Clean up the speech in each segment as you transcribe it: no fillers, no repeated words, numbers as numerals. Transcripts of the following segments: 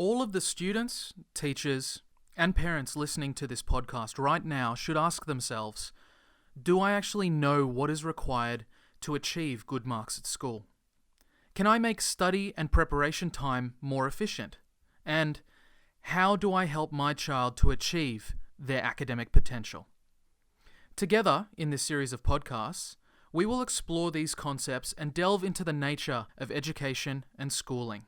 All of the students, teachers, and parents listening to this podcast right now should ask themselves, do I actually know what is required to achieve good marks at school? Can I make study and preparation time more efficient? And how do I help my child to achieve their academic potential? Together, in this series of podcasts, we will explore these concepts and delve into the nature of education and schooling.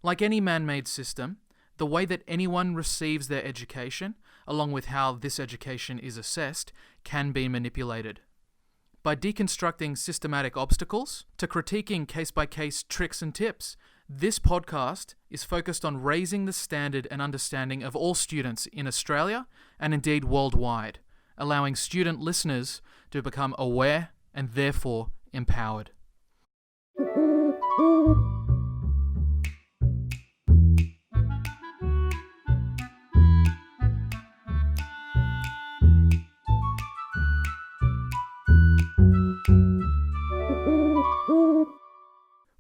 Like any man-made system, the way that anyone receives their education, along with how this education is assessed, can be manipulated. By deconstructing systematic obstacles to critiquing case-by-case tricks and tips, this podcast is focused on raising the standard and understanding of all students in Australia and indeed worldwide, allowing student listeners to become aware and therefore empowered.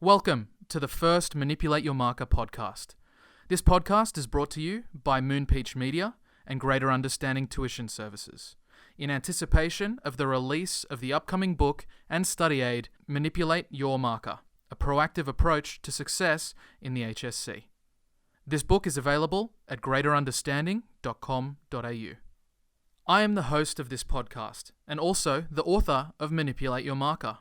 Welcome to the first Manipulate Your Marker podcast. This podcast is brought to you by Moonpeach Media and Greater Understanding Tuition Services, in anticipation of the release of the upcoming book and study aid, Manipulate Your Marker, a proactive approach to success in the HSC. This book is available at greaterunderstanding.com.au. I am the host of this podcast and also the author of Manipulate Your Marker.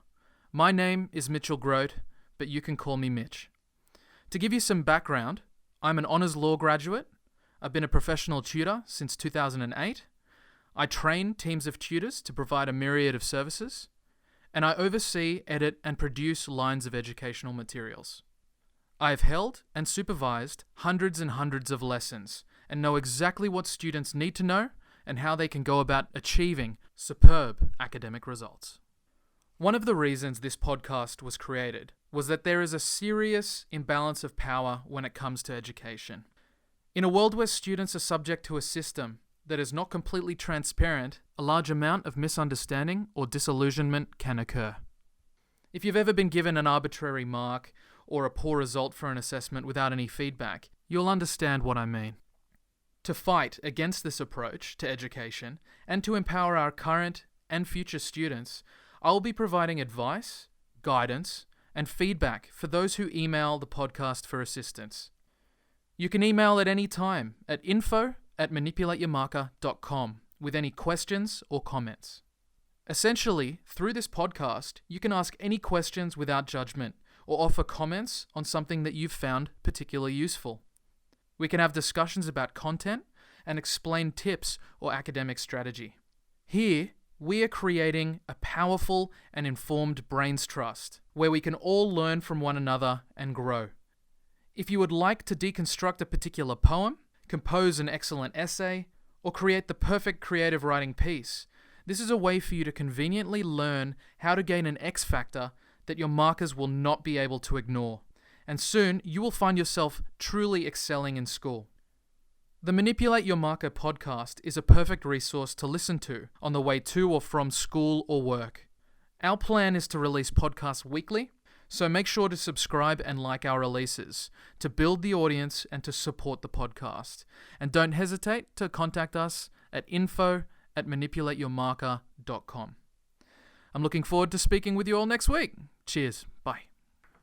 My name is Mitchell Grotte, but you can call me Mitch. To give you some background, I'm an honours law graduate. I've been a professional tutor since 2008. I train teams of tutors to provide a myriad of services, and I oversee, edit, and produce lines of educational materials. I have held and supervised hundreds and hundreds of lessons and know exactly what students need to know and how they can go about achieving superb academic results. One of the reasons this podcast was created was that there is a serious imbalance of power when it comes to education. In a world where students are subject to a system that is not completely transparent, a large amount of misunderstanding or disillusionment can occur. If you've ever been given an arbitrary mark or a poor result for an assessment without any feedback, you'll understand what I mean. To fight against this approach to education and to empower our current and future students, I will be providing advice, guidance, and feedback for those who email the podcast for assistance. You can email at any time at info@manipulateyourmarker.com with any questions or comments. Essentially, through this podcast, you can ask any questions without judgment or offer comments on something that you've found particularly useful. We can have discussions about content and explain tips or academic strategy. Here, we are creating a powerful and informed brains trust where we can all learn from one another and grow. If you would like to deconstruct a particular poem, compose an excellent essay, or create the perfect creative writing piece, this is a way for you to conveniently learn how to gain an X factor that your markers will not be able to ignore, and soon you will find yourself truly excelling in school. The Manipulate Your Marker podcast is a perfect resource to listen to on the way to or from school or work. Our plan is to release podcasts weekly, so make sure to subscribe and like our releases to build the audience and to support the podcast. And don't hesitate to contact us at info@manipulateyourmarker.com. I'm looking forward to speaking with you all next week. Cheers. Bye.